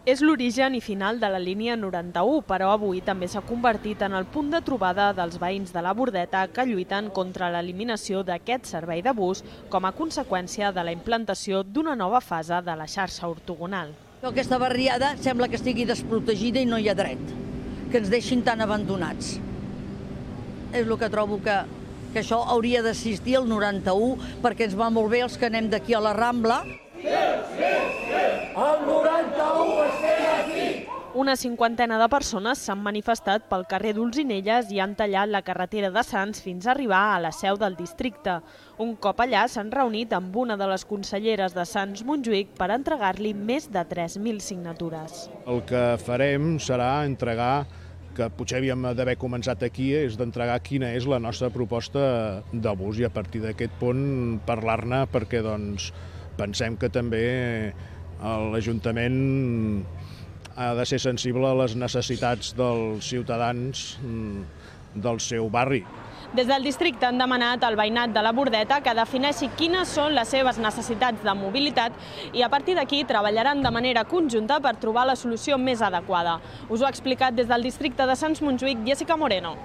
És l'origen i final de la línia 91, però avui també s'ha convertit en el punt de trobada dels veïns de la Bordeta que lluiten contra l'eliminació d'aquest servei de bus com a conseqüència de la implantació d'una nova fase de la xarxa ortogonal. Aquesta barriada sembla que estigui desprotegida i no hi ha dret, que ens deixin tan abandonats. És el que trobo que això hauria d'assistir al 91 perquè ens va molt bé els que anem d'aquí a la Rambla. El 91 estem aquí! Una cinquantena de persones s'han manifestat pel carrer d'Olzinelles i han tallat la carretera de Sants fins a arribar a la seu del districte. Un cop allà s'han reunit amb una de les conselleres de Sants, Montjuïc, per entregar-li més de 3.000 signatures. El que farem serà entregar, que potser havíem d'haver començat aquí, és d'entregar quina és la nostra proposta de bus i a partir d'aquest punt parlar-ne perquè pensem que també l'Ajuntament ha de ser sensible a les necessitats dels ciutadans del seu barri. Des del districte han demanat al veïnat de la Bordeta que defineixi quines són les seves necessitats de mobilitat i a partir d'aquí treballaran de manera conjunta per trobar la solució més adequada. Us ho ha explicat des del districte de Sants, Montjuïc, Jessica Moreno.